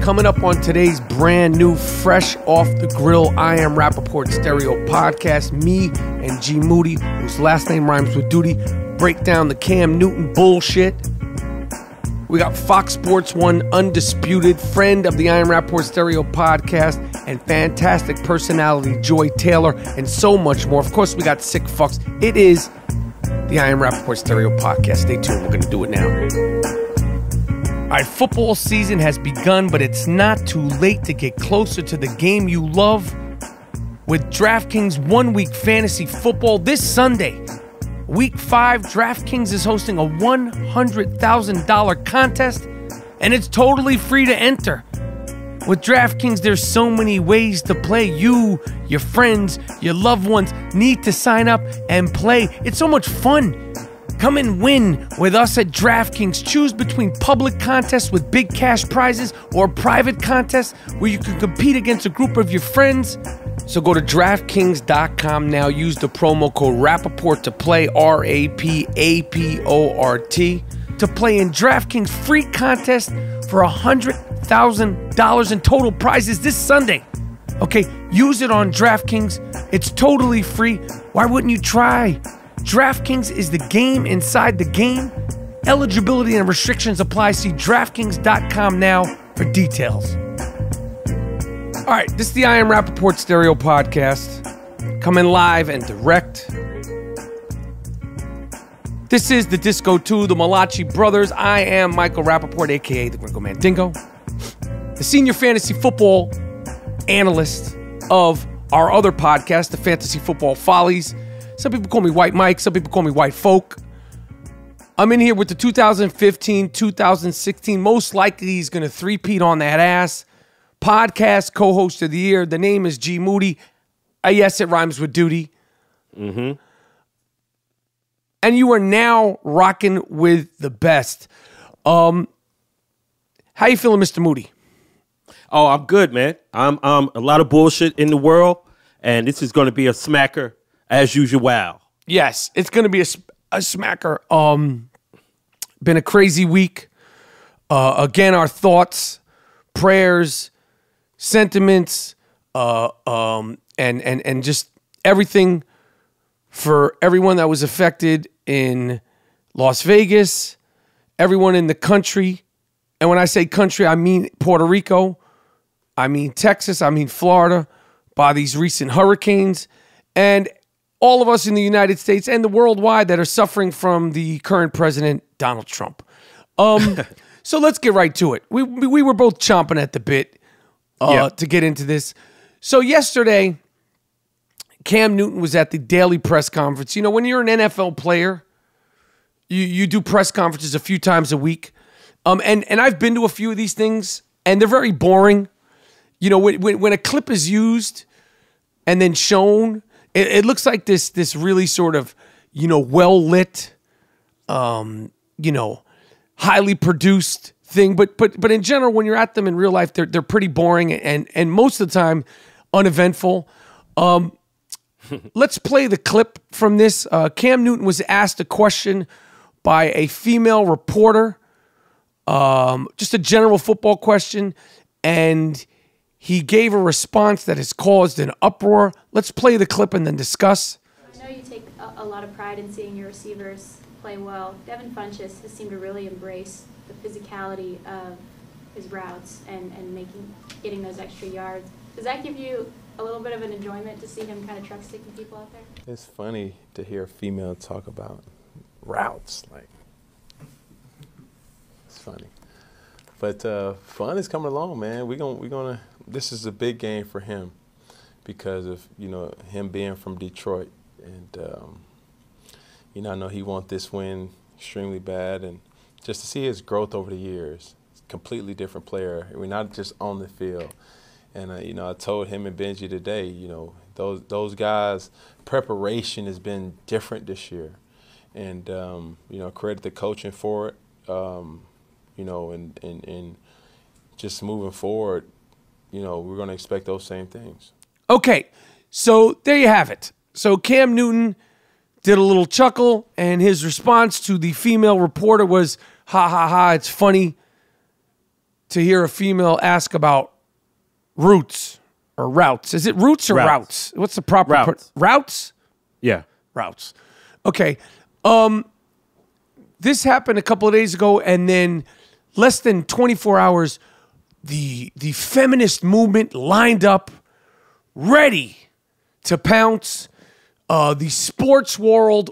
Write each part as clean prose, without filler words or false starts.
Coming up on today's brand new, fresh off the grill, I Am Rapaport Stereo podcast, me and G Moody, whose last name rhymes with duty, break down the Cam Newton bullshit. We got Fox Sports 1 Undisputed, friend of the I Am Rapaport Stereo podcast, and fantastic personality Joy Taylor, and so much more. Of course, we got sick fucks. It is the I Am Rapaport Stereo podcast. Stay tuned. We're going to do it now. All right, football season has begun, but it's not too late to get closer to the game you love with DraftKings 1 Week Fantasy Football this Sunday. Week 5, DraftKings is hosting a $100,000 contest, and it's totally free to enter. With DraftKings, there's so many ways to play. You, your friends, your loved ones need to sign up and play. It's so much fun. Come and win with us at DraftKings. Choose between public contests with big cash prizes or private contests where you can compete against a group of your friends. So go to DraftKings.com now. Use the promo code Rapaport to play, R-A-P-A-P-O-R-T, to play in DraftKings free contest for $100,000 in total prizes this Sunday. Okay, use it on DraftKings. It's totally free. Why wouldn't you try? DraftKings is the game inside the game. Eligibility and restrictions apply. See DraftKings.com now for details. All right, this is the I Am Rapaport Stereo podcast, coming live and direct. This is the Disco 2, the Malachi Brothers. I am Michael Rapaport, a.k.a. the Gringo Mandingo, the senior fantasy football analyst of our other podcast, the Fantasy Football Follies. Some people call me White Mike. Some people call me White Folk. I'm in here with the 2015-2016. Most likely he's going to three-peat on that ass. Podcast co-host of the year. The name is G Moody. Yes, it rhymes with duty. Mm-hmm. And you are now rocking with the best. How you feeling, Mr. Moody? Oh, I'm good, man. I'm a lot of bullshit in the world, and this is going to be a smacker as usual. Wow. Yes, it's going to be a smacker. Been a crazy week. Again, our thoughts, prayers, sentiments, and just everything for everyone that was affected in Las Vegas, everyone in the country. And when I say country, I mean Puerto Rico, I mean Texas, I mean Florida, by these recent hurricanes, and all of us in the United States and the worldwide that are suffering from the current president, Donald Trump. So let's get right to it. We were both chomping at the bit to get into this. So yesterday, Cam Newton was at the daily press conference. You know, when you're an NFL player, you do press conferences a few times a week. And I've been to a few of these things, and they're very boring. You know, when a clip is used and then shown, it looks like this really sort of, you know, well-lit, you know, highly produced thing. But in general, when you're at them in real life, they're pretty boring and most of the time uneventful. Let's play the clip from this. Cam Newton was asked a question by a female reporter, just a general football question, and he gave a response that has caused an uproar. Let's play the clip and then discuss. I know you take a lot of pride in seeing your receivers play well. Devin Funchess has seemed to really embrace the physicality of his routes and getting those extra yards. Does that give you a little bit of an enjoyment to see him kind of truck sticking people out there? It's funny to hear a female talk about routes. Like, it's funny. But fun is coming along, man. We're gonna. This is a big game for him because of, you know, him being from Detroit, and you know, I know he wants this win extremely bad, and just to see his growth over the years, completely different player. We're not just on the field, and you know, I told him and Benji today, you know, those guys' preparation has been different this year, and you know, credit the coaching for it. You know, and just moving forward, you know, we're going to expect those same things. Okay, so there you have it. So Cam Newton did a little chuckle, and his response to the female reporter was, ha, ha, ha, it's funny to hear a female ask about roots or routes. Is it roots or routes? What's the proper routes? Routes? Yeah. Routes. Okay. This happened a couple of days ago, and then less than 24 hours, the feminist movement lined up, ready to pounce. The sports world,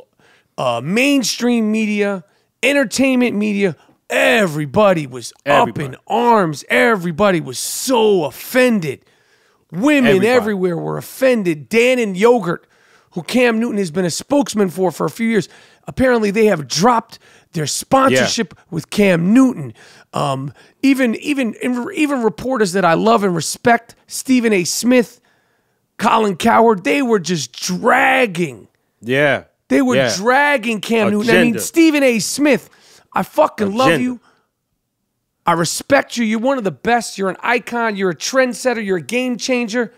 mainstream media, entertainment media, everybody was up in arms. Everybody was so offended. Women everywhere were offended. Dan and Yogurt, who Cam Newton has been a spokesman for a few years, apparently they have dropped their sponsorship with Cam Newton. Even reporters that I love and respect, Stephen A. Smith, Colin Cowherd, they were just dragging. Yeah. They were dragging Cam Newton. I mean, Stephen A. Smith, I fucking love you. I respect you. You're one of the best. You're an icon. You're a trendsetter. You're a game changer.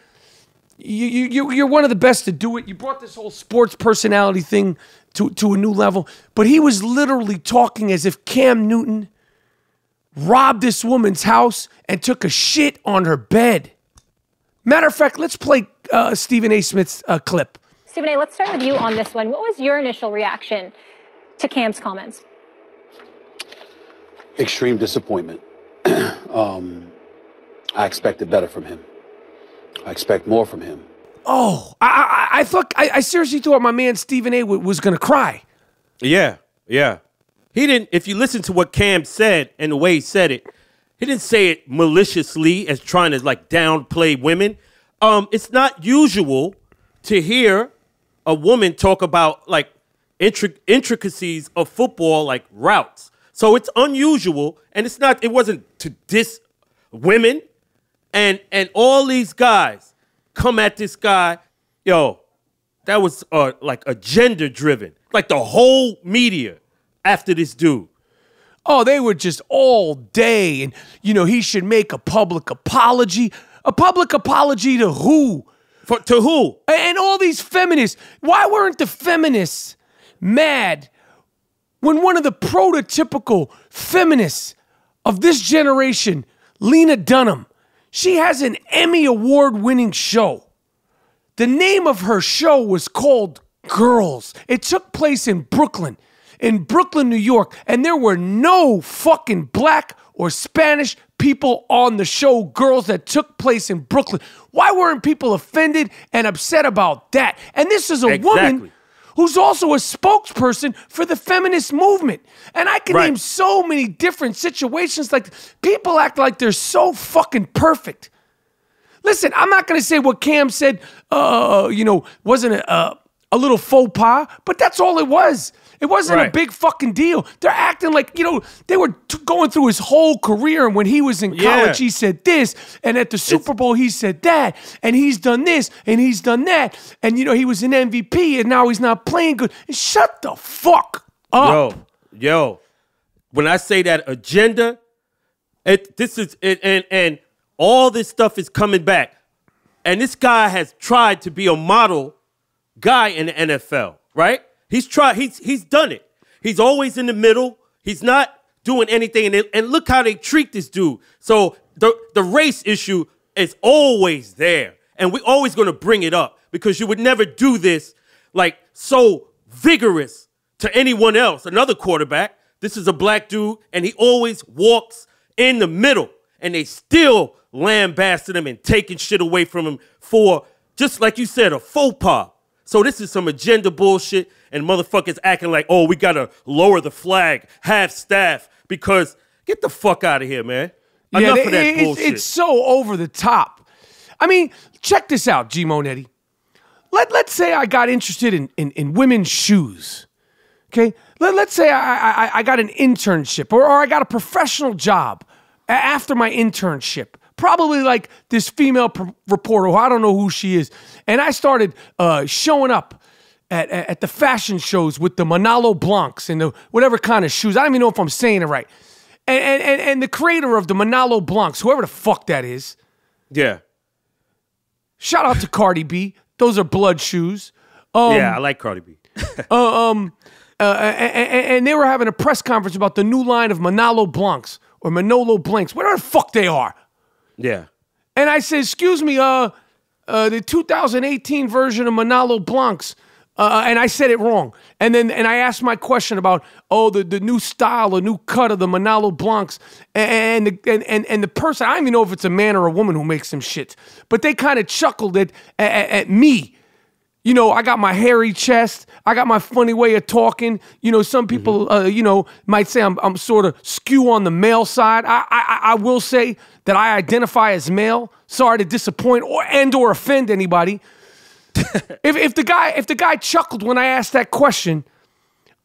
You're one of the best to do it. You brought this whole sports personality thing to a new level. But he was literally talking as if Cam Newton robbed this woman's house and took a shit on her bed. Matter of fact, let's play Stephen A. Smith's clip. Stephen A., let's start with you on this one. What was your initial reaction to Cam's comments? Extreme disappointment. I expected better from him. I expect more from him. Oh, I seriously thought my man Stephen A. was going to cry. Yeah, yeah. He didn't, if you listen to what Cam said and the way he said it, he didn't say it maliciously as trying to like downplay women. It's not usual to hear a woman talk about like intricacies of football, like routes. So it's unusual, and it wasn't to diss women, and all these guys come at this guy. Yo, that was like agenda driven, like the whole media after this dude. Oh, they were just all day, and he should make a public apology. A public apology to who? To who? And all these feminists. Why weren't the feminists mad when one of the prototypical feminists of this generation, Lena Dunham, she has an Emmy Award-winning show. The name of her show was called Girls. It took place in Brooklyn, New York, and there were no fucking black or Spanish people on the show Girls that took place in Brooklyn. Why weren't people offended and upset about that? And this is a woman who's also a spokesperson for the feminist movement. And I can name so many different situations. Like, people act like they're so fucking perfect. Listen, I'm not going to say what Cam said, wasn't a little faux pas, but that's all it was. It wasn't a big fucking deal. They're acting like, they were going through his whole career, and when he was in college, he said this, and at the Super Bowl, he said that, and he's done this, and he's done that, and, he was an MVP, and now he's not playing good. Shut the fuck up. Yo, when I say that agenda, and all this stuff is coming back, and this guy has tried to be a model guy in the NFL, right? He's tried. He's done it. He's always in the middle. He's not doing anything. And look how they treat this dude. So the race issue is always there. And we're always going to bring it up because you would never do this like so vigorous to anyone else. Another quarterback. This is a black dude, and he always walks in the middle. And they still lambasting him and taking shit away from him for, just like you said, a faux pas. So this is some agenda bullshit, and motherfuckers acting like, oh, we got to lower the flag, half staff, because get the fuck out of here, man. Enough of that bullshit. It's so over the top. I mean, check this out, GMoneti. Let's say I got interested in women's shoes, okay? Let's say I got an internship or I got a professional job after my internship. Probably like this female reporter, who I don't know who she is. And I started showing up at the fashion shows with the Manolo Blancs and the whatever kind of shoes. I don't even know if I'm saying it right. And the creator of the Manolo Blancs, whoever the fuck that is. Yeah. Shout out to Cardi B. Those are blood shoes. Yeah, I like Cardi B. And they were having a press conference about the new line of Manolo Blancs. or Manolo Blanks, whatever the fuck they are. Yeah. And I said, excuse me, the 2018 version of Manolo Blancs, and I said it wrong. And I asked my question about, the new style, the new cut of the Manolo Blancs, and the person, I don't even know if it's a man or a woman who makes them shit, but they kind of chuckled at me. You know, I got my hairy chest. I got my funny way of talking. You know, some people, you know, might say I'm sort of skew on the male side. I will say that I identify as male. Sorry to disappoint or offend anybody. if the guy chuckled when I asked that question,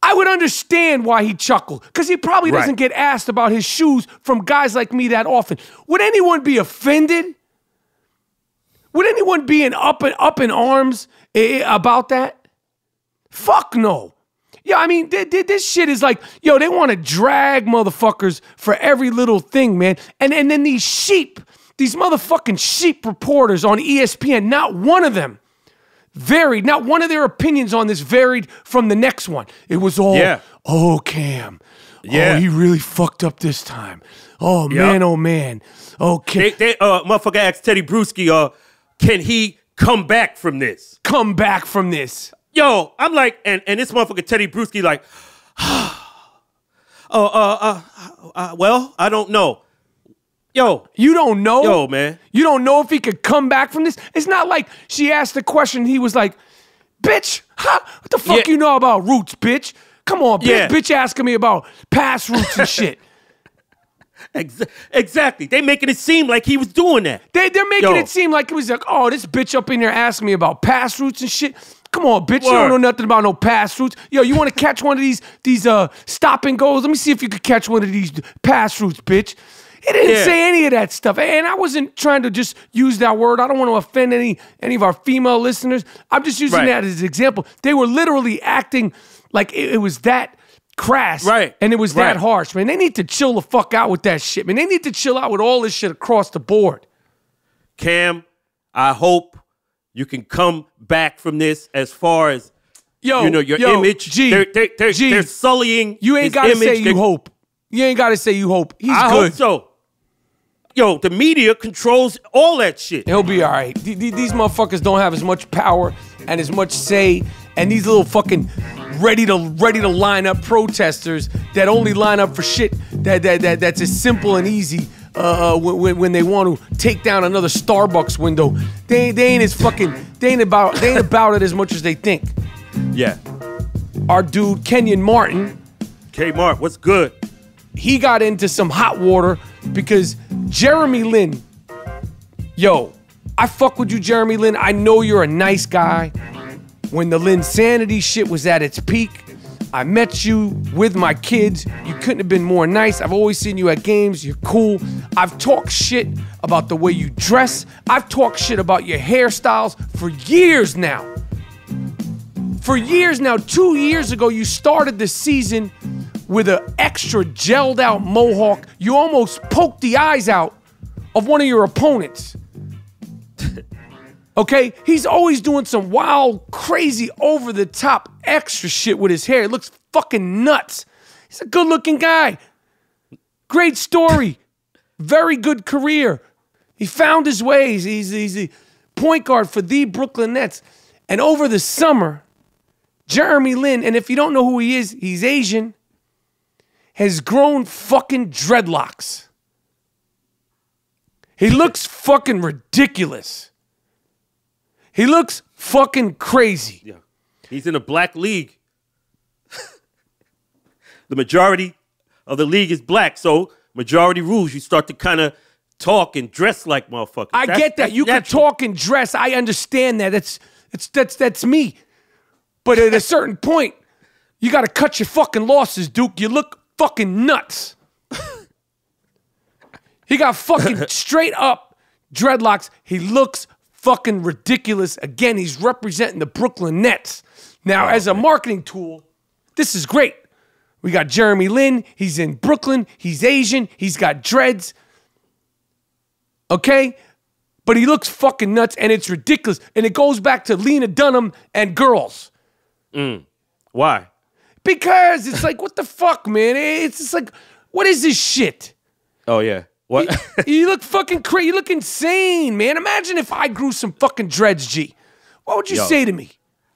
I would understand why he chuckled, because he probably doesn't get asked about his shoes from guys like me that often. Would anyone be offended? Would anyone be up in arms about that? Fuck no. Yeah, I mean, this shit is like, yo, they want to drag motherfuckers for every little thing, man. And then these motherfucking sheep reporters on ESPN, not one of them varied, not one of their opinions on this varied from the next one. It was all, oh, Cam. Yeah. Oh, he really fucked up this time. Oh, man, oh, man. Okay. Motherfucker asked Teddy Bruschi, can he come back from this? Come back from this. Yo, I'm like, and this motherfucker Teddy Bruschi like, well, I don't know. Yo. You don't know? Yo, man. You don't know if he could come back from this? It's not like she asked the question and he was like, bitch, what the fuck you know about roots, bitch? Come on, bitch. Yeah. Bitch asking me about past roots and shit. Exactly. They making it seem like he was doing that. They're making it seem like it was like, oh, this bitch up in there asking me about past roots and shit. Come on, bitch. You don't know nothing about no past roots. Yo, you want to catch one of these stop and goes? Let me see if you could catch one of these past roots, bitch. He didn't say any of that stuff. And I wasn't trying to just use that word. I don't want to offend any of our female listeners. I'm just using that as an example. They were literally acting like it was that crass, and it was that harsh, man. They need to chill the fuck out with that shit, man. They need to chill out with all this shit across the board. Cam, I hope you can come back from this as far as your image. They're sullying. You ain't gotta say you hope. You ain't gotta say you hope. He's good. I hope so. Yo, the media controls all that shit. He'll be all right. These motherfuckers don't have as much power and as much say, and these little fucking ready to line up protesters that only line up for shit that's as simple and easy when they want to take down another Starbucks window. They ain't about it as much as they think. Yeah. Our dude Kenyon Martin. K-Mart, what's good? He got into some hot water because Jeremy Lin, yo, I fuck with you, Jeremy Lin. I know you're a nice guy. When the Linsanity shit was at its peak, I met you with my kids. You couldn't have been more nice. I've always seen you at games. You're cool. I've talked shit about the way you dress. I've talked shit about your hairstyles for years now. For years now. 2 years ago, you started the season with an extra gelled out mohawk. You almost poked the eyes out of one of your opponents. Okay? He's always doing some wild, crazy, over-the-top extra shit with his hair. It looks fucking nuts. He's a good-looking guy. Great story. Very good career. He found his ways. He's a point guard for the Brooklyn Nets. And over the summer, Jeremy Lin, and if you don't know who he is, he's Asian, has grown fucking dreadlocks. He looks fucking ridiculous. He looks fucking crazy. Yeah. He's in a black league. The majority of the league is black, so majority rules. You start to kind of talk and dress like motherfuckers. I get that. You can talk and dress. I understand that. That's me. But at a certain point, you got to cut your fucking losses, Duke. You look fucking nuts. He got fucking straight up dreadlocks. He looks fucking ridiculous. Again, he's representing the Brooklyn Nets. Now, as a marketing tool, this is great. We got Jeremy Lin. He's in Brooklyn. He's Asian. He's got dreads. Okay? But he looks fucking nuts, and it's ridiculous. And it goes back to Lena Dunham and girls. Why? Because it's like, what the fuck, man? It's just like, what is this shit? Oh, yeah. What? You look fucking crazy. You look insane, man. Imagine if I grew some fucking dreads, G. What would you say to me?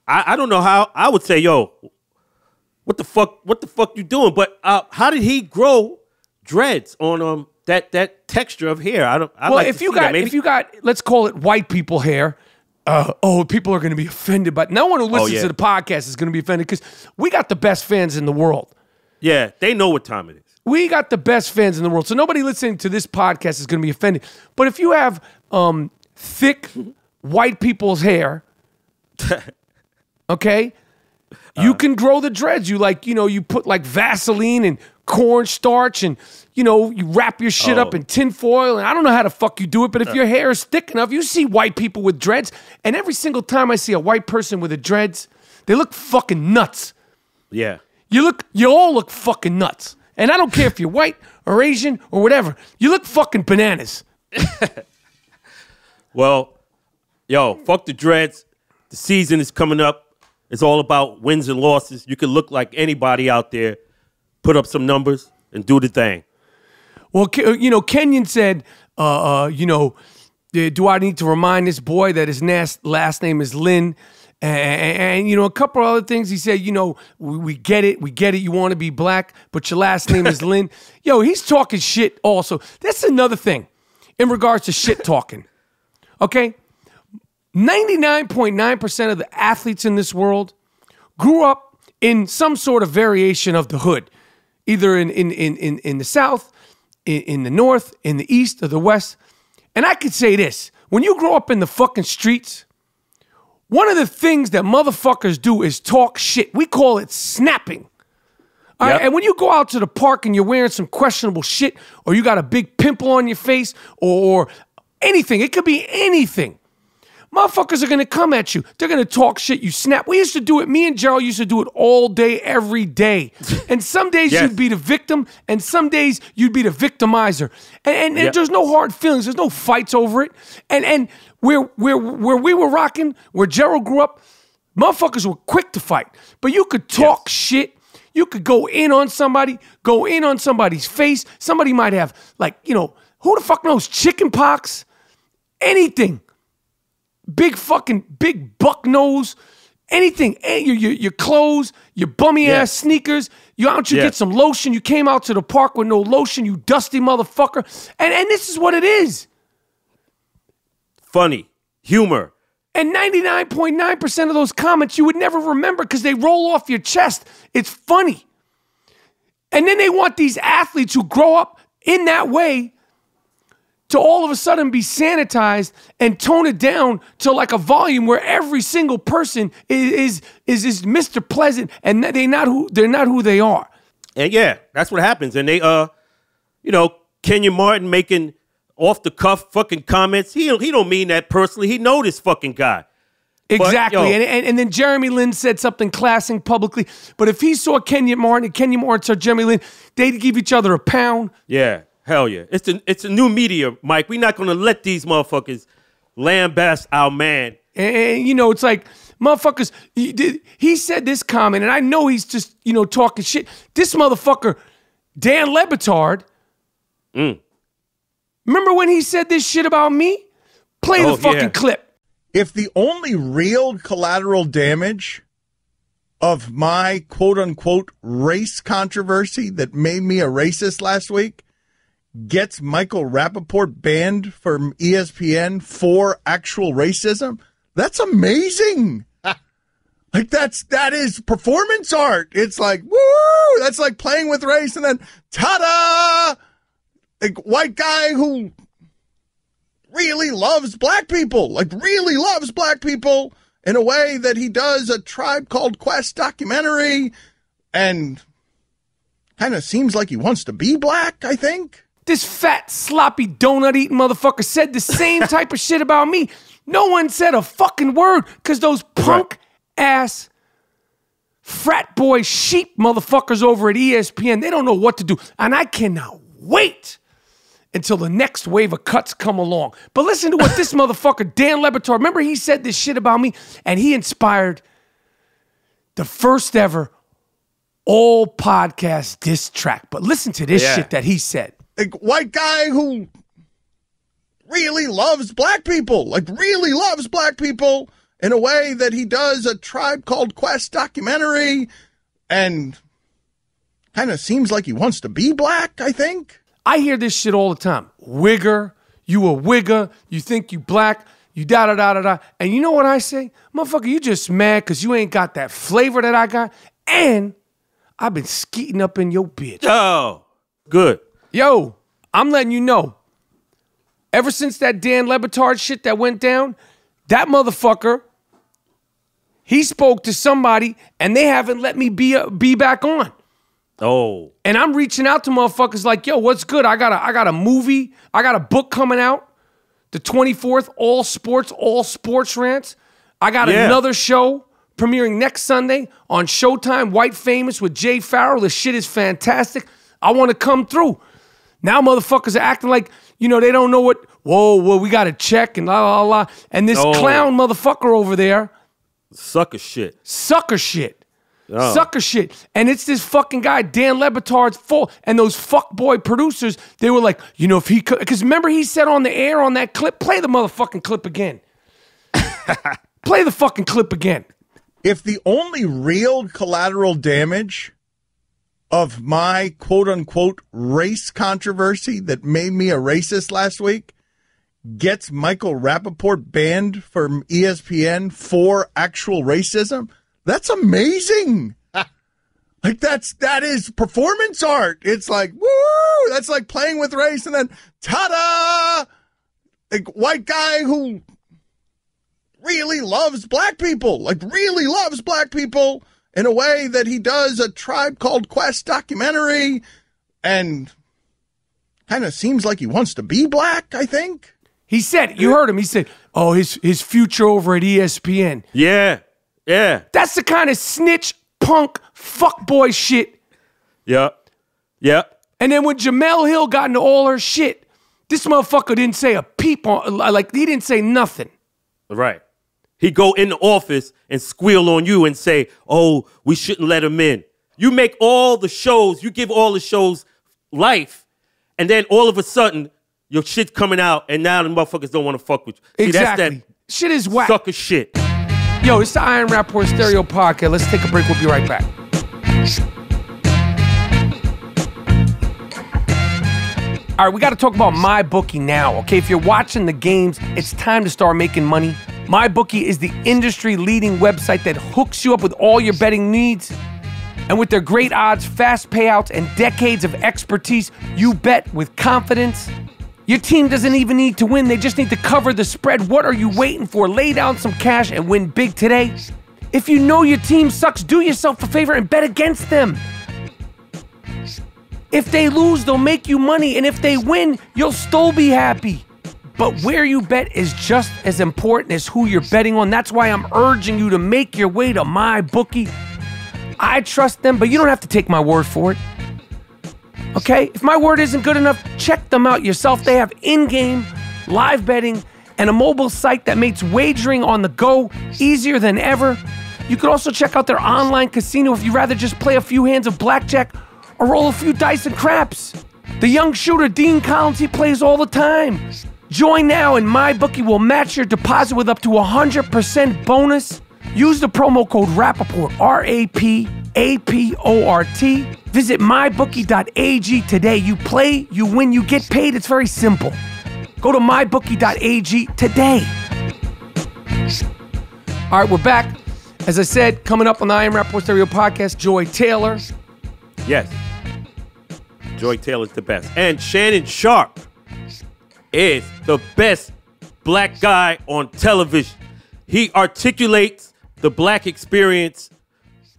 I don't know how. I would say, yo, what the fuck you doing? But how did he grow dreads on that texture of hair? If you got, let's call it white people hair. People are going to be offended, but no one who listens to the podcast is going to be offended because we got the best fans in the world. Yeah, they know what time it is. We got the best fans in the world, so nobody listening to this podcast is going to be offended. But if you have thick white people's hair, okay, you can grow the dreads. You put like Vaseline and cornstarch and, you wrap your shit up in tinfoil. And I don't know how the fuck you do it, but if your hair is thick enough, you see white people with dreads. And every single time I see a white person with a dreads, they look fucking nuts. Yeah. You all look fucking nuts. And I don't care if you're white or Asian or whatever. You look fucking bananas. Well, yo, fuck the dreads. The season is coming up. It's all about wins and losses. You can look like anybody out there, put up some numbers, and do the thing. Well, Kenyon said, do I need to remind this boy that his last name is Lynn? And a couple of other things. He said, we get it. You want to be black, but your last name is Lynn. Yo, he's talking shit also. That's another thing in regards to shit talking. Okay? 99.9% of the athletes in this world grew up in some sort of variation of the hood, either in the South, in the North, in the East, or the West. And I could say this. When you grow up in the fucking streets, one of the things that motherfuckers do is talk shit. We call it snapping. All right? And when you go out to the park and you're wearing some questionable shit, or you got a big pimple on your face, or anything, it could be anything. Motherfuckers are going to come at you. They're going to talk shit. You snap. We used to do it. Me and Gerald used to do it all day, every day. And some days you'd be the victim, and some days you'd be the victimizer. And there's no hard feelings. There's no fights over it. And where we were rocking, where Gerald grew up, motherfuckers were quick to fight. But you could talk shit. You could go in on somebody, go in on somebody's face. Somebody might have, who the fuck knows, chicken pox, anything. Big buck nose, anything. Your clothes, your bummy ass sneakers. You get some lotion. You came out to the park with no lotion, you dusty motherfucker. And this is what it is. Funny, humor. And 99.9% of those comments you would never remember because they roll off your chest. It's funny. And then they want these athletes who grow up in that way to all of a sudden be sanitized and tone it down to like a volume where every single person is Mr. Pleasant and they're not who they are. And yeah, that's what happens. And they Kenyon Martin making off the cuff fucking comments. He don't mean that personally. He know this fucking guy. Exactly. But, and then Jeremy Lin said something classing publicly. But if he saw Kenyon Martin and Kenyon Martin saw Jeremy Lin, they'd give each other a pound. Yeah. Hell yeah. It's a new media, Mike. We're not going to let these motherfuckers lambast our man. And it's like, motherfuckers, he said this comment, and I know he's just, talking shit. This motherfucker, Dan Le Batard, remember when he said this shit about me? Play the fucking clip. If the only real collateral damage of my quote-unquote race controversy that made me a racist last week gets Michael Rapaport banned from ESPN for actual racism, that's amazing. That is performance art. It's like, woo! That's like playing with race and then, ta-da! Like, white guy who really loves black people, in a way that he does a Tribe Called Quest documentary and kind of seems like he wants to be black, I think. This fat, sloppy, donut-eating motherfucker said the same type of shit about me. No one said a fucking word because those punk-ass frat boy sheep motherfuckers over at ESPN, they don't know what to do. And I cannot wait until the next wave of cuts come along. But listen to what this motherfucker, Dan Le Batard, remember he said this shit about me? And he inspired the first ever all-podcast diss track. But listen to this shit that he said. Like, white guy who really loves black people, like really loves black people in a way that he does a Tribe Called Quest documentary and kind of seems like he wants to be black, I think. I hear this shit all the time. Wigger, you a wigger, you think you black, you da-da-da-da-da. And you know what I say? Motherfucker, you just mad because you ain't got that flavor that I got. And I've been skeeting up in your bitch. Oh, good. Yo, I'm letting you know. Ever since that Dan Le Batard shit that went down, that motherfucker, he spoke to somebody and they haven't let me be back on. Oh. And I'm reaching out to motherfuckers like, yo, what's good? I got a movie. I got a book coming out. The 24th, all sports rants. I got another show premiering next Sunday on Showtime, White Famous with Jay Farrell. The shit is fantastic. I want to come through. Now motherfuckers are acting like, you know, they don't know what, whoa, we got to check and la, la, la. And this clown motherfucker over there. Sucker shit. Oh. Sucker shit. And it's this fucking guy, Dan Le Batard's full. And those fuckboy producers, they were like, you know, if he could, because remember he said on the air on that clip, play the motherfucking clip again. Play the fucking clip again. If the only real collateral damage of my quote-unquote race controversy that made me a racist last week gets Michael Rapaport banned from ESPN for actual racism, that's amazing. Like that is performance art. It's like, woo, that's like playing with race and then ta-da! Like white guy who really loves black people, like really loves black people in a way that he does a Tribe Called Quest documentary and kind of seems like he wants to be black, I think. He said, you heard him, he said, oh, his future over at ESPN. Yeah. That's the kind of snitch, punk, fuckboy shit. Yep. And then when Jamel Hill got into all her shit, this motherfucker didn't say a peep on, like he didn't say nothing. Right. He go in the office and squeal on you and say, oh, we shouldn't let him in. You make all the shows, you give all the shows life, and then all of a sudden, your shit's coming out, and now the motherfuckers don't want to fuck with you. See, exactly. That's that shit is whack. Sucker shit. Yo, it's the Iron Rapaport Stereo Podcast. Let's take a break. We'll be right back. All right, we got to talk about MyBookie now, okay? If you're watching the games, it's time to start making money. MyBookie is the industry-leading website that hooks you up with all your betting needs. And with their great odds, fast payouts, and decades of expertise, you bet with confidence. Your team doesn't even need to win. They just need to cover the spread. What are you waiting for? Lay down some cash and win big today. If you know your team sucks, do yourself a favor and bet against them. If they lose, they'll make you money. And if they win, you'll still be happy. But where you bet is just as important as who you're betting on. That's why I'm urging you to make your way to MyBookie. I trust them, but you don't have to take my word for it. Okay? If my word isn't good enough, check them out yourself. They have in-game, live betting, and a mobile site that makes wagering on the go easier than ever. You could also check out their online casino if you'd rather just play a few hands of blackjack or roll a few dice and craps. The young shooter, Dean Collins, he plays all the time. Join now and MyBookie will match your deposit with up to 100% bonus. Use the promo code Rapaport, RAPAPORT. Visit mybookie.ag today. You play, you win, you get paid. It's very simple. Go to mybookie.ag today. All right, we're back. As I said, coming up on the I Am Rapaport Stereo Podcast, Joy Taylor. Yes. Joy Taylor's the best. And Shannon Sharpe is the best black guy on television. He articulates the black experience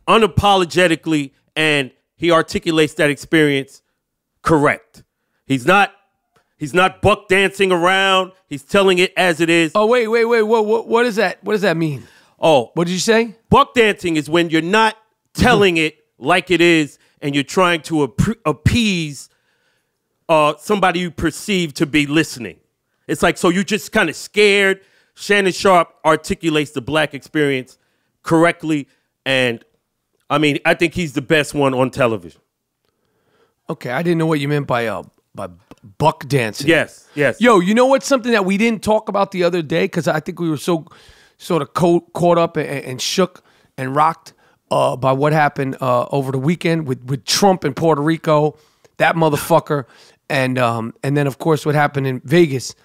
unapologetically, and he articulates that experience correct. He's not buck dancing around. He's telling it as it is. Oh, wait. What is that? What does that mean? Oh. What did you say? Buck dancing is when you're not telling it like it is and you're trying to appease somebody you perceive to be listening. It's like, so you're just kind of scared. Shannon Sharpe articulates the black experience correctly, and I mean, I think he's the best one on television. Okay, I didn't know what you meant by buck dancing. Yes, yes. Yo, you know what's something that we didn't talk about the other day? Because I think we were so sort of caught up and shook and rocked by what happened over the weekend with Trump in Puerto Rico, that motherfucker, and then, of course, what happened in Vegas.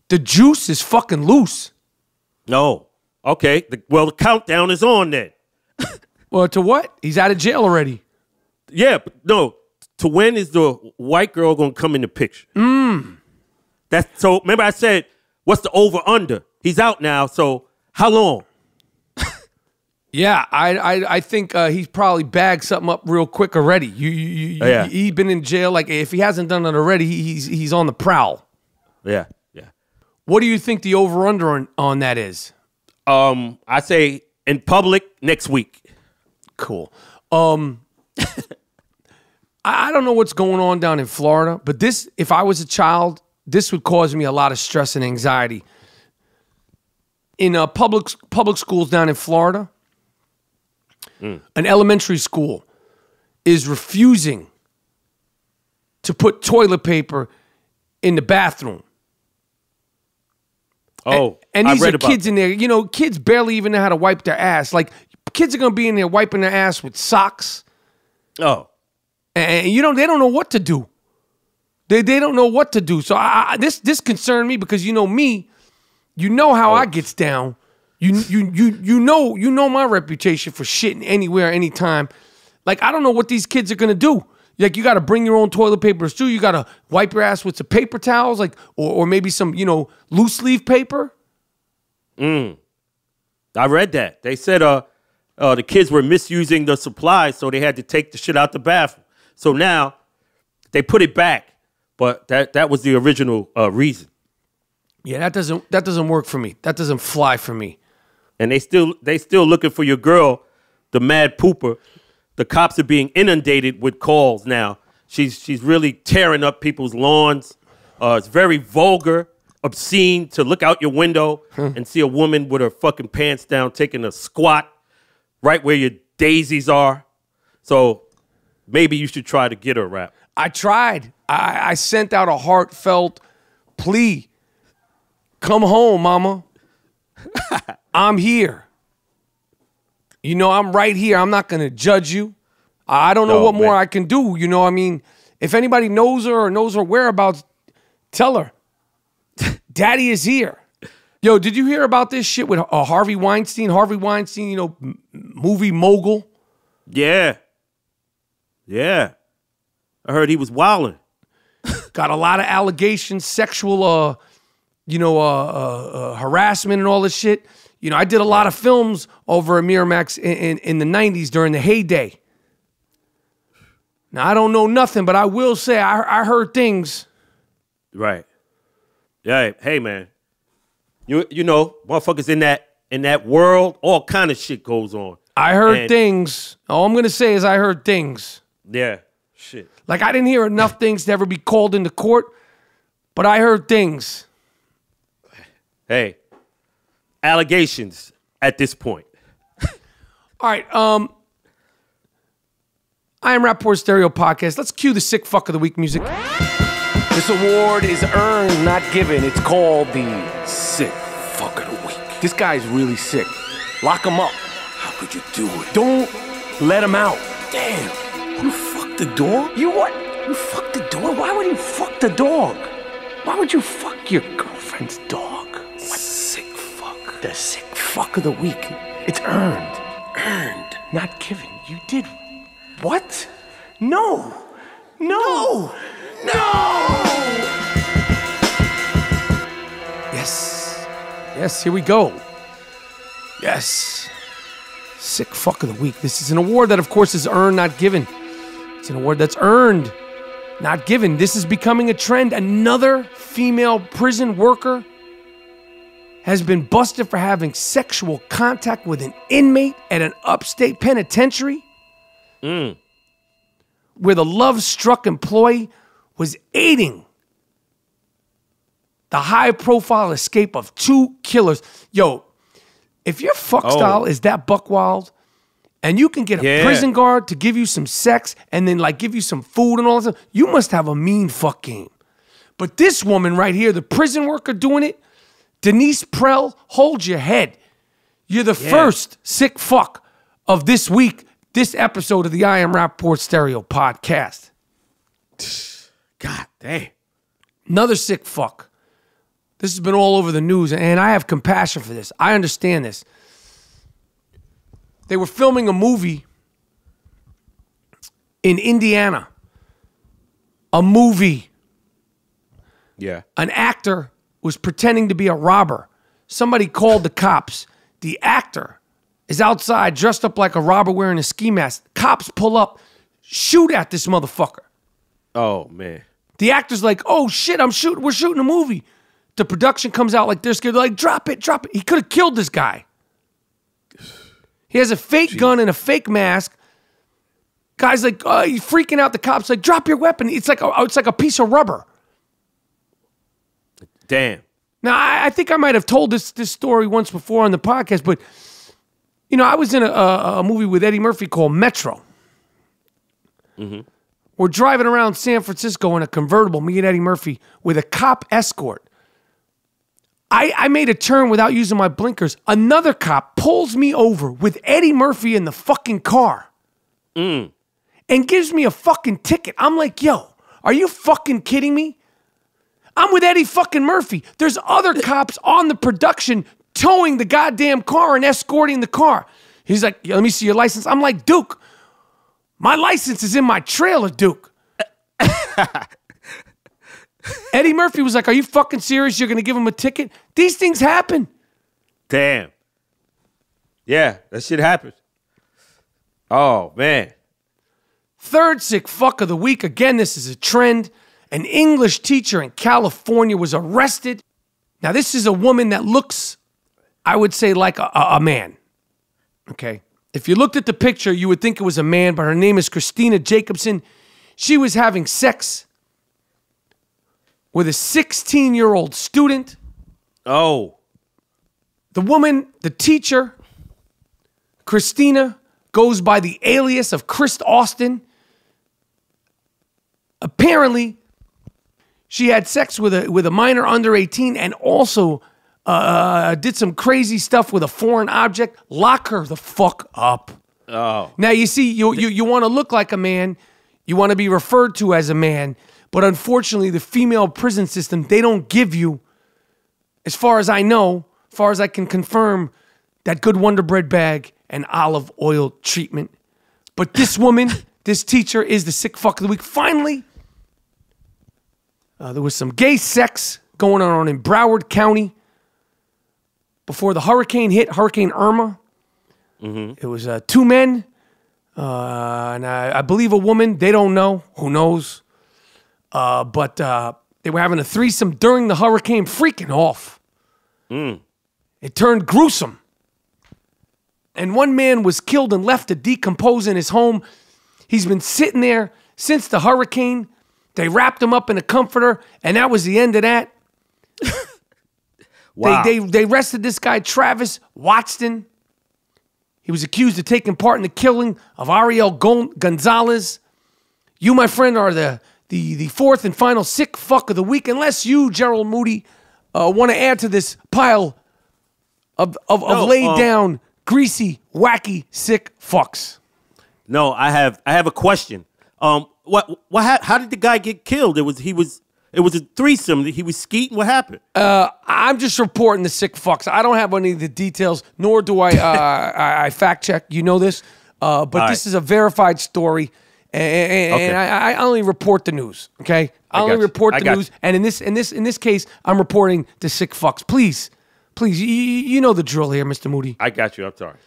The juice is fucking loose. No. Okay. Well, the countdown is on then. Well, to what? He's out of jail already. Yeah, but no. To when is the white girl going to come in the picture? That's so. Remember, I said, what's the over/under? He's out now. So how long? Yeah, I think he's probably bagged something up real quick already. He's been in jail. Like if he hasn't done it already, he's on the prowl. Yeah. What do you think the over/under on that is? I say in public next week. Cool. I don't know what's going on down in Florida, but this, if I was a child, this would cause me a lot of stress and anxiety. In public schools down in Florida, an elementary school is refusing to put toilet paper in the bathroom. Oh, and these I read are kids in there. You know, kids barely even know how to wipe their ass. Like, kids are going to be in there wiping their ass with socks. Oh. And they don't know what to do. They don't know what to do. So this concerned me because you know me, you know how I gets down. You know my reputation for shitting anywhere, anytime. Like, I don't know what these kids are gonna do. Like, you got to bring your own toilet paper too. You got to wipe your ass with some paper towels, like, or maybe some, loose leaf paper. I read that. They said the kids were misusing the supplies, so they had to take the shit out the bathroom. So now they put it back, but that was the original reason. Yeah, that doesn't work for me. That doesn't fly for me. And they still looking for your girl, the mad pooper. The cops are being inundated with calls now. She's really tearing up people's lawns. It's very vulgar, obscene to look out your window and see a woman with her fucking pants down taking a squat right where your daisies are. So maybe you should try to get her rap. I tried. I sent out a heartfelt plea. Come home, mama. I'm here. I'm right here. I'm not going to judge you. I don't know what more I can do. I mean, if anybody knows her or knows her whereabouts, tell her. Daddy is here. Yo, did you hear about this shit with Harvey Weinstein? Harvey Weinstein, movie mogul. Yeah. I heard he was wilding. Got a lot of allegations, sexual, harassment and all this shit. I did a lot of films over at Miramax in the 90s during the heyday. Now, I don't know nothing, but I will say I heard things. Right. Yeah. Hey, man. You know, motherfuckers in that world, all kind of shit goes on. I heard things. All I'm going to say is I heard things. Yeah. Shit. Like, I didn't hear enough things to ever be called into court, but I heard things. Hey. Allegations at this point. All right. I am Rapaport Stereo Podcast. Let's cue the sick fuck of the week music. This award is earned, not given. It's called the sick fuck of the week. This guy's really sick. Lock him up. How could you do it? Don't let him out. Damn. You fucked the dog? You what? You fucked the dog? Why would you fuck the dog? Why would you fuck your girlfriend's dog? What? Sick fuck. The sick fuck of the week. It's earned. Earned. Not given. You did. What? No. Yes, here we go. Yes. Sick fuck of the week. This is an award that, of course, is earned, not given. It's an award that's earned, not given. This is becoming a trend. Another female prison worker has been busted for having sexual contact with an inmate at an upstate penitentiary. Where the love-struck employee was aiding the high-profile escape of two killers. Yo, if your fuck style is that buck wild, and you can get a prison guard to give you some sex and then, like, give you some food and all that stuff, you must have a mean fuck game. But this woman right here, the prison worker doing it, Denise Prell, hold your head. You're the first sick fuck of this week, this episode of the I Am Rapaport Stereo podcast. God damn. Another sick fuck. This has been all over the news, and I have compassion for this. I understand this. They were filming a movie in Indiana. A movie. Yeah. An actor was pretending to be a robber. Somebody called the cops. The actor is outside dressed up like a robber wearing a ski mask. Cops pull up, shoot at this motherfucker. Oh, man. The actor's like, oh, shit, we're shooting a movie. The production comes out like they're scared. They're like, drop it. He could have killed this guy. He has a fake gun and a fake mask. Guy's like, he's freaking out. The cop's like, drop your weapon. It's like a piece of rubber. Damn. Now, I think I might have told this story once before on the podcast, but, you know, I was in a movie with Eddie Murphy called Metro. Mm-hmm. We're driving around San Francisco in a convertible, me and Eddie Murphy, with a cop escort. I made a turn without using my blinkers. Another cop pulls me over with Eddie Murphy in the fucking car and gives me a fucking ticket. I'm like, yo, are you fucking kidding me? I'm with Eddie fucking Murphy. There's other cops on the production towing the goddamn car and escorting the car. He's like, let me see your license. I'm like, Duke, my license is in my trailer, Duke. Eddie Murphy was like, are you fucking serious? You're going to give him a ticket? These things happen. Damn. Yeah, that shit happens. Oh, man. Third sick fuck of the week. Again, this is a trend. An English teacher in California was arrested. Now, this is a woman that looks, I would say, like a man. Okay? If you looked at the picture, you would think it was a man, but her name is Christina Jacobson. She was having sex with a 16-year-old student. Oh. The woman, the teacher, Christina, goes by the alias of Chris Austin. Apparently, she had sex with a minor under 18 and also did some crazy stuff with a foreign object. Lock her the fuck up. Oh. Now, you see, you want to look like a man. You want to be referred to as a man. But unfortunately, the female prison system, they don't give you, as far as I know, as far as I can confirm, that good Wonder Bread bag and olive oil treatment. But this woman, this teacher, is the sick fuck of the week. Finally, there was some gay sex going on in Broward County before the hurricane hit, Hurricane Irma. Mm-hmm. It was two men and I believe a woman. They don't know. Who knows? But they were having a threesome during the hurricane, freaking off. It turned gruesome. And one man was killed and left to decompose in his home. He's been sitting there since the hurricane. They wrapped him up in a comforter, and that was the end of that. Wow. They arrested this guy, Travis Watson. He was accused of taking part in the killing of Ariel Gonzalez. You, my friend, are the fourth and final sick fuck of the week, unless you, Gerald Moody, want to add to this pile of laid down, greasy, wacky, sick fucks. No, I have a question. How did the guy get killed? It was a threesome. He was skeeting. What happened? I'm just reporting the sick fucks. I don't have any of the details, nor do I fact check. You know this, but this is a verified story, and I only report the news. Okay, I only report the news, and in this case, I'm reporting the sick fucks. Please, you know the drill here, Mr. Moody. I got you. I'm sorry.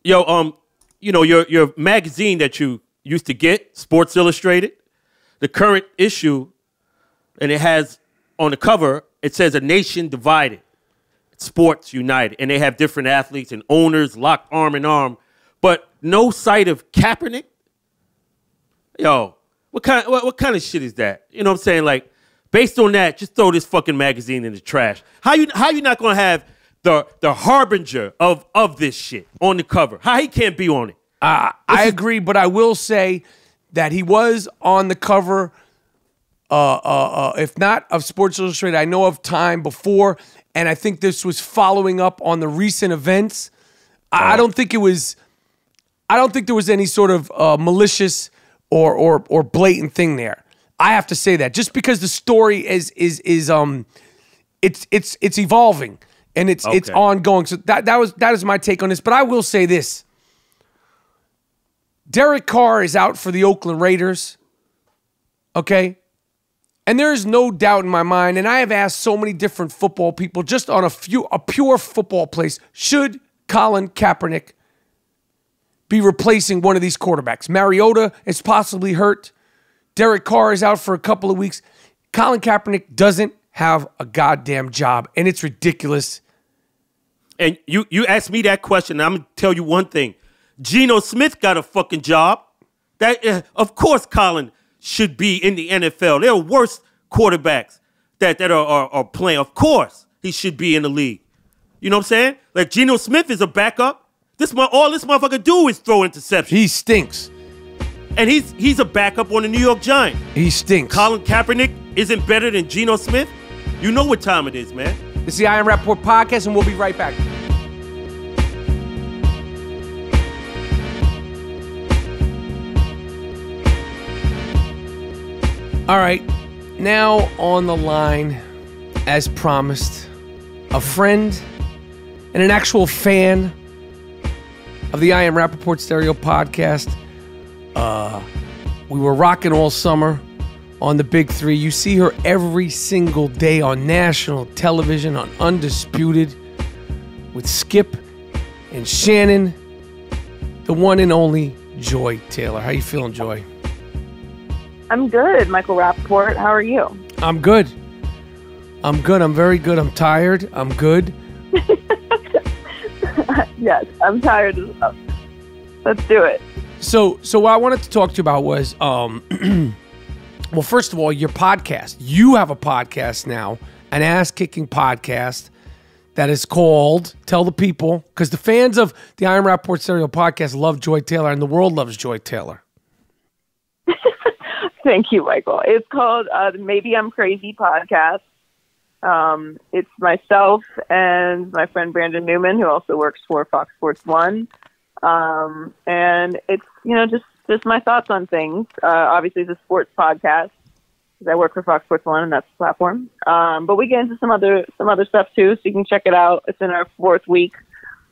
Yo, you know your magazine that you used to get, Sports Illustrated, the current issue. And it has, on the cover, it says a nation divided, sports united. And they have different athletes and owners locked arm in arm. But no sight of Kaepernick? Yo, what kind of shit is that? You know what I'm saying? Like, based on that, just throw this fucking magazine in the trash. How you not going to have the harbinger of this shit on the cover? How he can't be on it? I agree, but I will say that he was on the cover if not of Sports Illustrated, I know of Time before, and I think this was following up on the recent events. I don't think it was. I don't think there was any sort of malicious or blatant thing there. I have to say that just because the story is it's evolving and it's ongoing. So that is my take on this. But I will say this: Derek Carr is out for the Oakland Raiders. Okay. And there is no doubt in my mind, and I have asked so many different football people just on a pure football place, should Colin Kaepernick be replacing one of these quarterbacks? Mariota is possibly hurt. Derek Carr is out for a couple of weeks. Colin Kaepernick doesn't have a goddamn job, and it's ridiculous. And you asked me that question, and I'm going to tell you one thing. Geno Smith got a fucking job. Of course Colin should be in the NFL. There are worse quarterbacks that are playing. Of course he should be in the league. You know what I'm saying? Like Geno Smith is a backup. All this motherfucker do is throw interceptions. He stinks. And he's a backup on the New York Giants. He stinks. Colin Kaepernick isn't better than Geno Smith. You know what time it is, man. This is the I Am Rapaport podcast, and we'll be right back. All right, now on the line, as promised, a friend and an actual fan of the I Am Rapaport Stereo podcast. We were rocking all summer on the Big Three. You see her every single day on national television on Undisputed with Skip and Shannon, the one and only Joy Taylor. How you feeling, Joy? I'm good, Michael Rapaport. How are you? I'm good. I'm very good. I'm tired. I'm good. Yes, I'm tired as well. Let's do it. So what I wanted to talk to you about was, well, first of all, your podcast. You have a podcast now, an ass-kicking podcast that is called, tell the people, because the fans of the I Am Rapaport Stereo podcast love Joy Taylor, and the world loves Joy Taylor. Thank you, Michael. It's called Maybe I'm Crazy podcast. It's myself and my friend Brandon Newman, who also works for Fox Sports 1. And it's, just my thoughts on things. Obviously, it's a sports podcast because I work for Fox Sports 1, and that's the platform. But we get into some other stuff, too, so you can check it out. It's in our 4th week.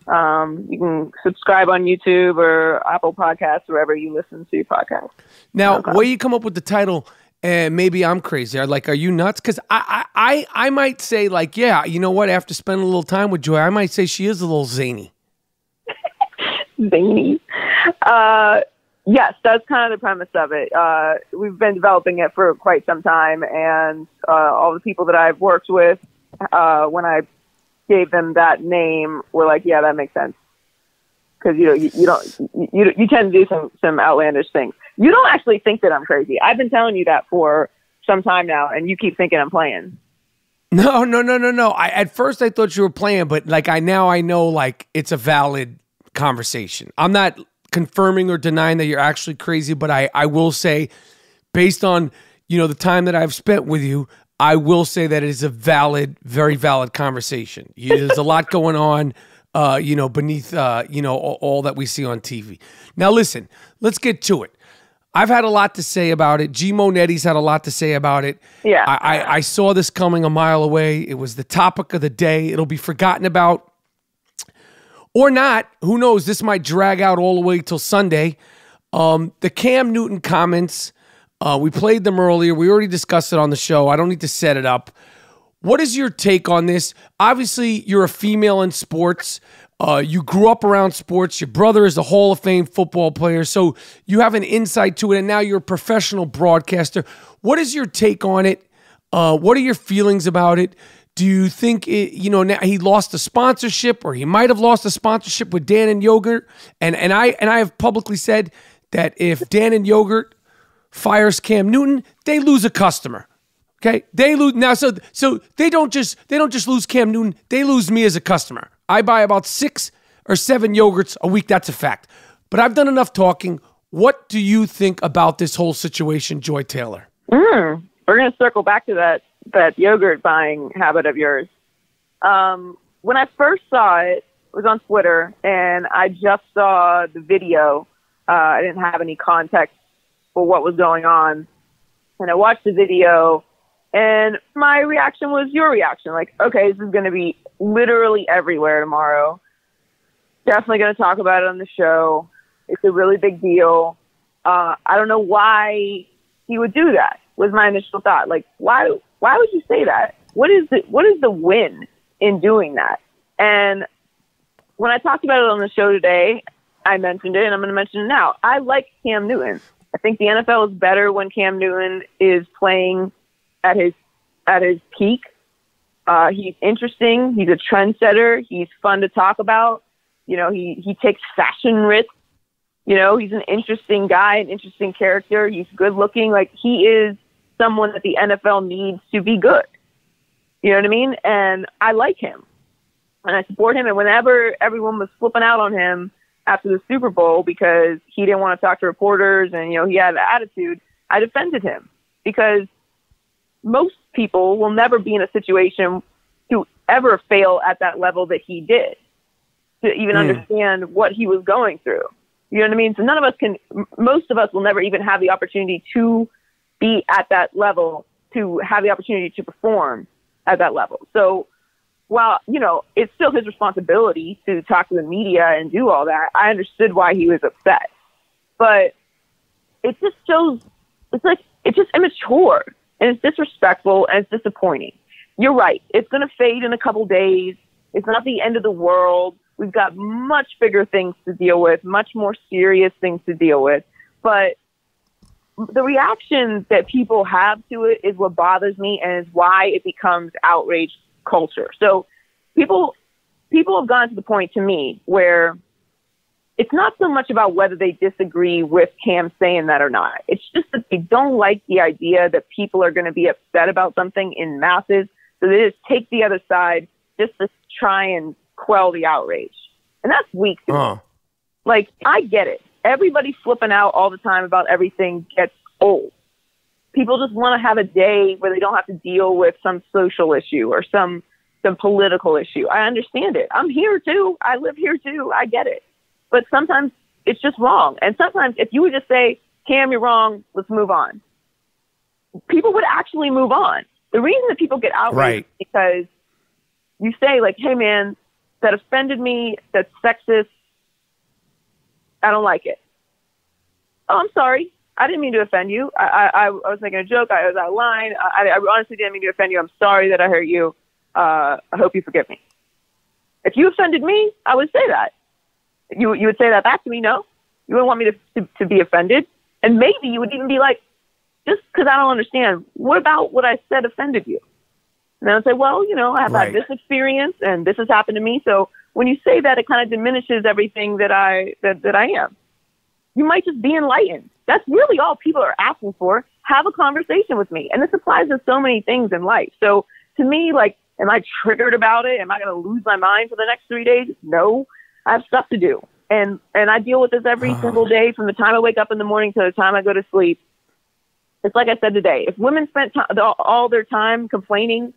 You can subscribe on YouTube or Apple Podcasts, wherever you listen to your podcasts. Now, where you come up with the title, Maybe I'm Crazy? Are you nuts? Because I might say, yeah, you know what? After spending a little time with Joy, I might say she is a little zany. Zany. Yes, that's kind of the premise of it. We've been developing it for quite some time, and all the people that I've worked with, when I gave them that name, were like, yeah, that makes sense. Because you tend to do some outlandish things. You don't actually think that I'm crazy. I've been telling you that for some time now, and you keep thinking I'm playing. No. At first I thought you were playing, but I know it's a valid conversation. I'm not confirming or denying that you're actually crazy, but I will say, based on the time that I've spent with you, I will say that it is a valid, very valid conversation. There's a lot going on, beneath, all that we see on TV. Now, listen, let's get to it. I've had a lot to say about it. GMoneti's had a lot to say about it. Yeah. I saw this coming a mile away. It was the topic of the day. It'll be forgotten about or not. Who knows? This might drag out all the way till Sunday. The Cam Newton comments, we played them earlier. We already discussed it on the show. I don't need to set it up. What is your take on this? Obviously, you're a female in sports. You grew up around sports. Your brother is a Hall of Fame football player, so you have an insight to it, and now you're a professional broadcaster. What is your take on it? What are your feelings about it? Do you think now he lost a sponsorship, or he might have lost a sponsorship with Dan and Yogurt? And I have publicly said that if Dan and Yogurt fires Cam Newton, they lose a customer. Okay, they lose now. So they don't just lose Cam Newton. They lose me as a customer. I buy about 6 or 7 yogurts a week. That's a fact. But I've done enough talking. What do you think about this whole situation, Joy Taylor? we're going to circle back to that yogurt buying habit of yours. When I first saw it, it was on Twitter, and I just saw the video. I didn't have any context for what was going on. And I watched the video, and my reaction was your reaction. Like, okay, this is going to be literally everywhere tomorrow. Definitely going to talk about it on the show. It's a really big deal. I don't know why he would do that, was my initial thought. Like, why would you say that? What is the win in doing that? And when I talked about it on the show today, I mentioned it, and I'm going to mention it now. I like Cam Newton. I think the NFL is better when Cam Newton is playing at his peak. He's interesting. He's a trendsetter. He's fun to talk about. You know, he takes fashion risks. You know, he's an interesting guy, an interesting character. He's good looking. Like, he is someone that the NFL needs to be good. You know what I mean? And I like him. And I support him. And whenever everyone was flipping out on him after the Super Bowl because he didn't want to talk to reporters and, you know, he had an attitude, I defended him because most people will never be in a situation to ever fail at that level that he did to even understand what he was going through. You know what I mean? So most of us will never even have the opportunity to be at that level, to have the opportunity to perform at that level. So while, you know, it's still his responsibility to talk to the media and do all that, I understood why he was upset. But it just shows, it's just immature and it's disrespectful and it's disappointing. You're right. It's going to fade in a couple days. It's not the end of the world. We've got much bigger things to deal with, much more serious things to deal with. But the reaction that people have to it is what bothers me and is why it becomes outrage culture. So people have gone to the point to me where it's not so much about whether they disagree with Cam saying that or not. It's just that they don't like the idea that people are going to be upset about something in masses. So they just take the other side just to try and quell the outrage. And that's weak to me. Like, I get it. Everybody flipping out all the time about everything gets old. People just want to have a day where they don't have to deal with some social issue or some political issue. I understand it. I'm here too. I live here too. I get it. But sometimes it's just wrong. And sometimes if you would just say, Cam, you're wrong, let's move on, people would actually move on. The reason that people get outraged is because you say, like, hey, man, that offended me, that's sexist, I don't like it. Oh, I'm sorry. I didn't mean to offend you. I was making a joke. I was out of line. I honestly didn't mean to offend you. I'm sorry that I hurt you. I hope you forgive me. If you offended me, I would say that. You would say that back to me, no? You wouldn't want me to be offended? And maybe you would even be like, just because I don't understand, what about what I said offended you? And I would say, well, you know, I've had this experience and this has happened to me. So when you say that, it kind of diminishes everything that I am. You might just be enlightened. That's really all people are asking for. Have a conversation with me. And this applies to so many things in life. So to me, like, am I triggered about it? Am I going to lose my mind for the next 3 days? No, I have stuff to do. And I deal with this every single day from the time I wake up in the morning to the time I go to sleep. It's like I said today. If women spent all their time complaining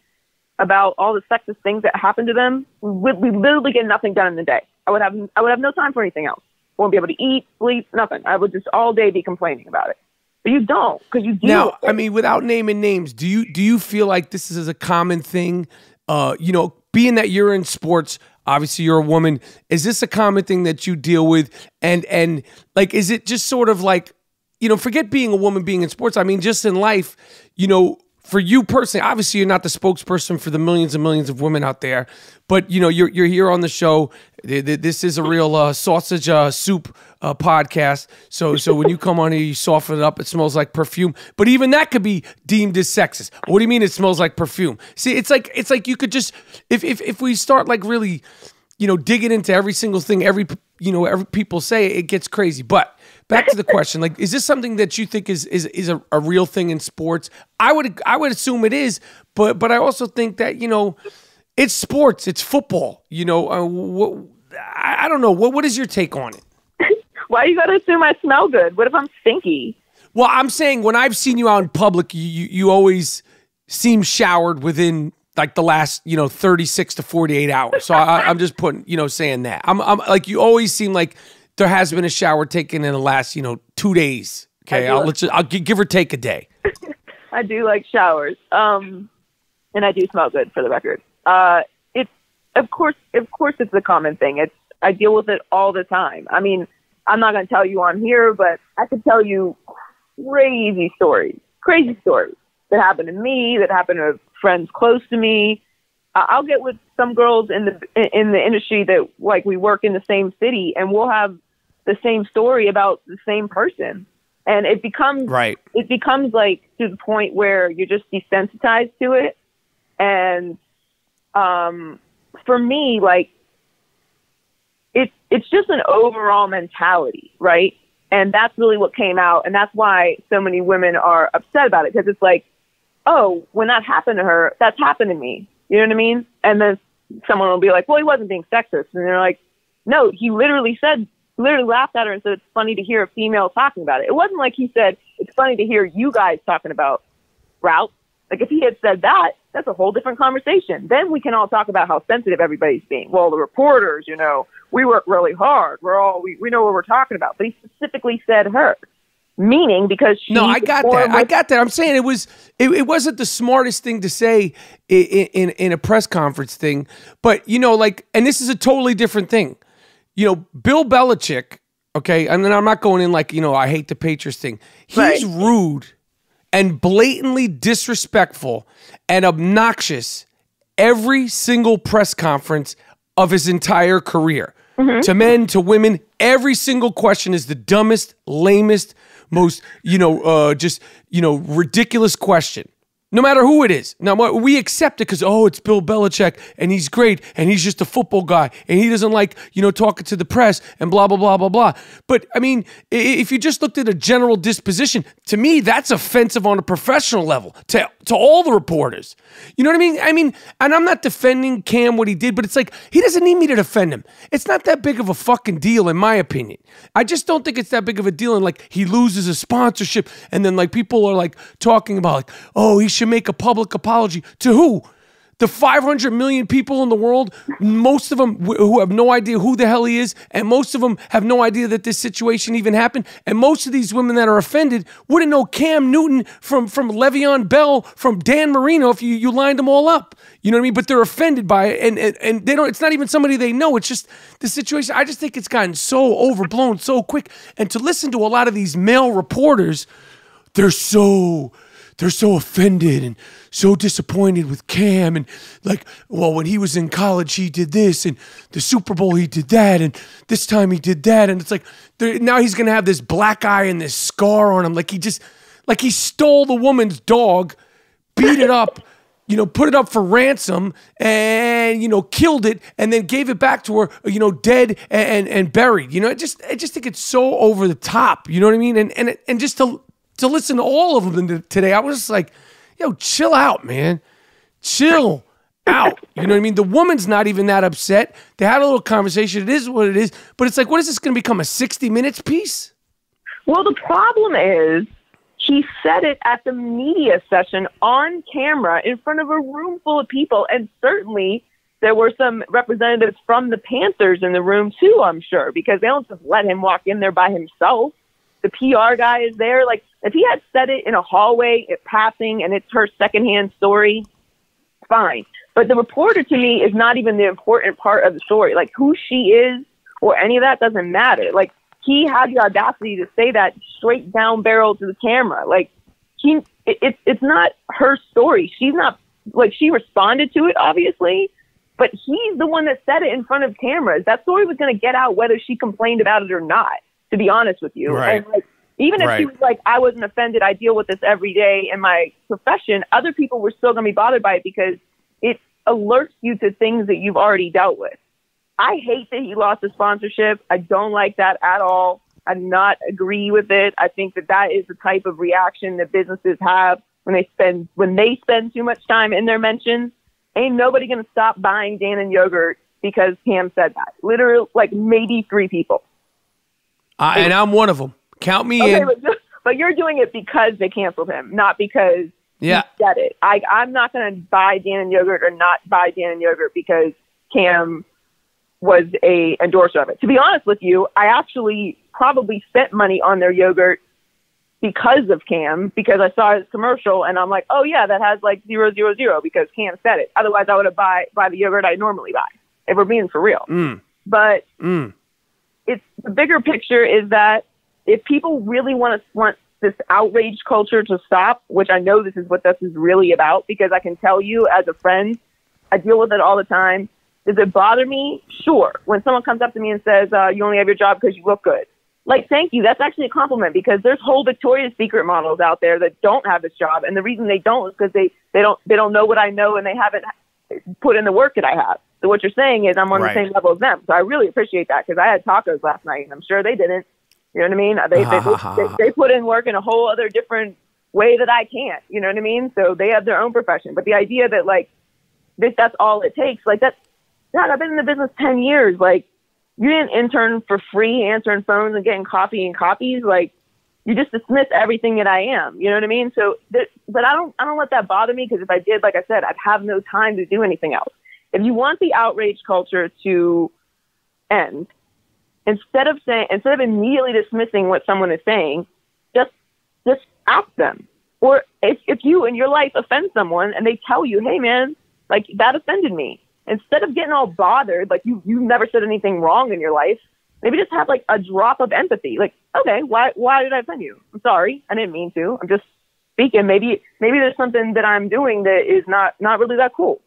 about all the sexist things that happen to them, we literally get nothing done in the day. I would have no time for anything else. Won't be able to eat, sleep, nothing. I would just all day be complaining about it. But you don't, because you deal with it. I mean, without naming names, do you feel like this is a common thing? You know, being that you're in sports, obviously you're a woman. Is this a common thing that you deal with? And like, is it just sort of like, you know, forget being a woman, being in sports. I mean, just in life, you know, for you personally, obviously you're not the spokesperson for the millions and millions of women out there, but you know, you're here on the show. This is a real sausage soup podcast. So when you come on here, you soften it up. It smells like perfume, but even that could be deemed as sexist. What do you mean it smells like perfume? See, it's like you could just, if we start like really, you know, digging into every single thing, every people say, it gets crazy. But back to the question, like, is this something that you think is a real thing in sports? I would assume it is, but I also think that, you know, it's sports, it's football. You know, I don't know. What is your take on it? Why you got to assume I smell good? What if I'm stinky? Well, I'm saying when I've seen you out in public, you always seem showered within like the last 36 to 48 hours. So I'm just putting saying that I'm like you always seem like there has been a shower taken in the last 2 days. Okay, I'll give or take a day. I do like showers, and I do smell good for the record. It's of course it's a common thing. I deal with it all the time. I mean, I'm not going to tell you on here, but I could tell you crazy stories that happened to me, that happened to friends close to me. I'll get with some girls in the industry that like we work in the same city, and we'll have the same story about the same person, and it becomes like to the point where you're just desensitized to it. And for me, like it's just an overall mentality, right? And that's really what came out, and that's why so many women are upset about it, because it's like, oh, when that happened to her, that's happened to me. You know what I mean? And then someone will be like, well, he wasn't being sexist. And they're like, no, he literally laughed at her and said, it's funny to hear a female talking about it. It wasn't like he said, it's funny to hear you guys talking about routes. Like if he had said that, that's a whole different conversation. Then we can all talk about how sensitive everybody's being. Well, the reporters, we work really hard. We know what we're talking about. But he specifically said her. Meaning because she... No, I got that. I'm saying it wasn't the smartest thing to say in a press conference thing. But, and this is a totally different thing. Bill Belichick, okay, and then I'm not going in like, I hate the Patriots thing. He's rude and blatantly disrespectful and obnoxious every single press conference of his entire career. Mm-hmm. To men, to women, every single question is the dumbest, lamest, most, ridiculous question. No matter who it is. Now, we accept it because, it's Bill Belichick, and he's great, and he's just a football guy, and he doesn't like, talking to the press, and blah, blah, blah, blah, blah. But, I mean, if you just looked at a general disposition, to me, that's offensive on a professional level to all the reporters. You know what I mean? I mean, and I'm not defending Cam, what he did, but it's like, he doesn't need me to defend him. It's not that big of a fucking deal, in my opinion. I just don't think it's that big of a deal, and, like, he loses a sponsorship, and then, like, people are, like, talking about, like, he should make a public apology. To who? The 500 million people in the world, most of them who have no idea who the hell he is, and most of them have no idea that this situation even happened, and most of these women that are offended wouldn't know Cam Newton from Le'Veon Bell, from Dan Marino if you lined them all up. You know what I mean? But they're offended by it, and they don't. It's not even somebody they know. It's just the situation. I just think it's gotten so overblown so quick. And to listen to a lot of these male reporters, they're so offended and so disappointed with Cam, and like, well, when he was in college, he did this, and the Super Bowl, he did that, and this time he did that, and it's like, now he's gonna have this black eye and this scar on him, like he stole the woman's dog, beat it up, put it up for ransom, and killed it, and then gave it back to her, dead and buried. I just think it's so over the top. You know what I mean? And just to listen to all of them today, I was just like, yo, chill out, man. Chill out. You know what I mean? The woman's not even that upset. They had a little conversation. It is what it is. But it's like, what is this going to become, a 60 Minutes piece? Well, the problem is he said it at the media session on camera in front of a room full of people. And certainly there were some representatives from the Panthers in the room too, I'm sure, because they don't just let him walk in there by himself. The PR guy is there. Like, if he had said it in a hallway at passing and it's her secondhand story, fine. But the reporter, to me, is not even the important part of the story. Like, who she is or any of that doesn't matter. Like, he had the audacity to say that straight down barrel to the camera. Like, it's not her story. She's not, like, she responded to it, obviously, but he's the one that said it in front of cameras. That story was going to get out whether she complained about it or not, to be honest with you. Right. And, like, even if she was like, I wasn't offended, I deal with this every day in my profession, other people were still going to be bothered by it because it alerts you to things that you've already dealt with. I hate that he lost his sponsorship. I don't like that at all. I do not agree with it. I think that is the type of reaction that businesses have when they spend too much time in their mentions. Ain't nobody going to stop buying Dannon yogurt because Cam said that. Literally, like, maybe 3 people. And I'm one of them. Count me in. But But you're doing it because they canceled him, not because he said it. I'm not going to buy Dan Yogurt or not buy Dan Yogurt because Cam was a endorser of it. To be honest with you, I actually probably spent money on their yogurt because of Cam, because I saw his commercial and I'm like, oh yeah, that has like 000 because Cam said it. Otherwise I would have buy the yogurt I normally buy, if we're being for real. But it's the bigger picture is that if people really want this outrage culture to stop, which I know this is what this is really about, because I can tell you as a friend, I deal with it all the time. Does it bother me? Sure. When someone comes up to me and says, you only have your job because you look good. Like, thank you. That's actually a compliment, because there's whole Victoria's Secret models out there that don't have this job. And the reason they don't is because they don't know what I know and they haven't put in the work that I have. So what you're saying is I'm on the same level as them. So I really appreciate that, because I had tacos last night and I'm sure they didn't. You know what I mean? They put in work in a whole other different way that I can't. You know what I mean? So they have their own profession. But the idea that, like, that's all it takes, like, that's, God, I've been in the business 10 years. Like, you didn't intern for free, answering phones and getting coffee and copies. Like, you just dismiss everything that I am. You know what I mean? So, but I don't let that bother me, because if I did, like I said, I'd have no time to do anything else. If you want the outrage culture to end, instead of immediately dismissing what someone is saying, just ask them. Or if you in your life offend someone and they tell you, hey man, like, that offended me, instead of getting all bothered, like you never said anything wrong in your life, maybe just have like a drop of empathy. Like, okay, why did I offend you? I'm sorry, I didn't mean to. I'm just speaking. Maybe there's something that I'm doing that is not really that cool.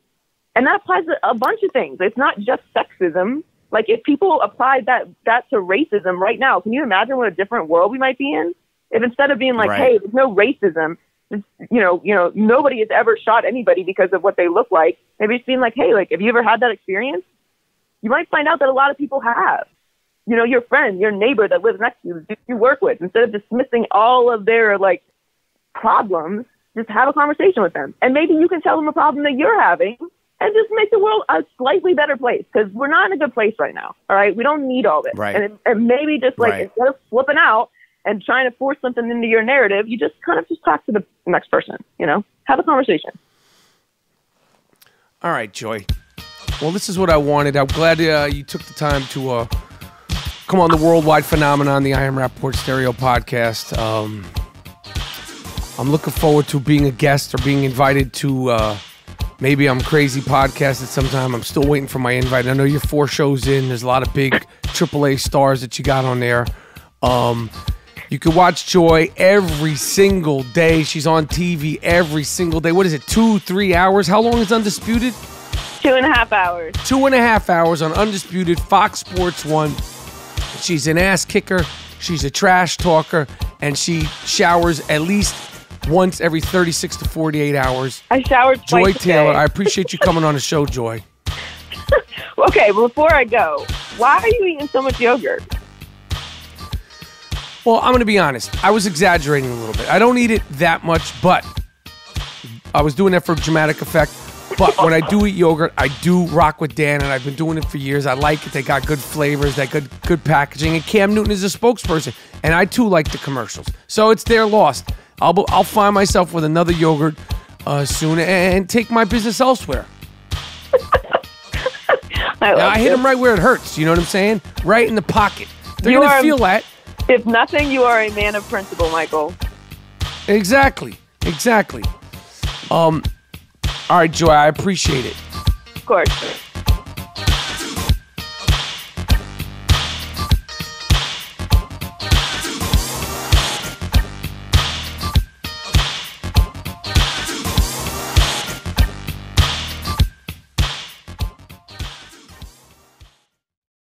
And that applies to a bunch of things. It's not just sexism. Like, if people applied that to racism right now, can you imagine what a different world we might be in? If instead of being like, hey, there's no racism, you know, nobody has ever shot anybody because of what they look like. Maybe it's being like, hey, like, have you ever had that experience? You might find out that a lot of people have. You know, your friend, your neighbor that lives next to you, that you work with, instead of dismissing all of their, like, problems, just have a conversation with them. And maybe you can tell them a problem that you're having and just make the world a slightly better place, because we're not in a good place right now. All right. We don't need all this. Right. And maybe just like, instead of flipping out and trying to force something into your narrative, you just kind of just talk to the next person, you know, have a conversation. All right, Joy. Well, this is what I wanted. I'm glad you took the time to come on the worldwide phenomenon, the I Am Rapaport Stereo podcast. I'm looking forward to being a guest or being invited to maybe I'm Crazy podcast at some time. I'm still waiting for my invite. I know you're 4 shows in. There's a lot of big AAA stars that you got on there. You can watch Joy every single day. She's on TV every single day. What is it, 2-3 hours? How long is Undisputed? 2.5 hours. 2.5 hours on Undisputed, Fox Sports 1. She's an ass kicker. She's a trash talker. And she showers at least once every 36 to 48 hours. I showered twice Joy a Taylor, day. I appreciate you coming on the show, Joy. Okay, before I go, why are you eating so much yogurt? Well, I'm going to be honest. I was exaggerating a little bit. I don't eat it that much, but I was doing that for dramatic effect. But when I do eat yogurt, I do rock with Dan, and I've been doing it for years. I like it. They got good flavors, they got good packaging, and Cam Newton is a spokesperson. And I, too, like the commercials. So it's their loss. I'll find myself with another yogurt soon and take my business elsewhere. I hit them right where it hurts. You know what I'm saying? Right in the pocket. They're going to feel that. If nothing, you are a man of principle, Michael. Exactly. All right, Joy, I appreciate it. Of course.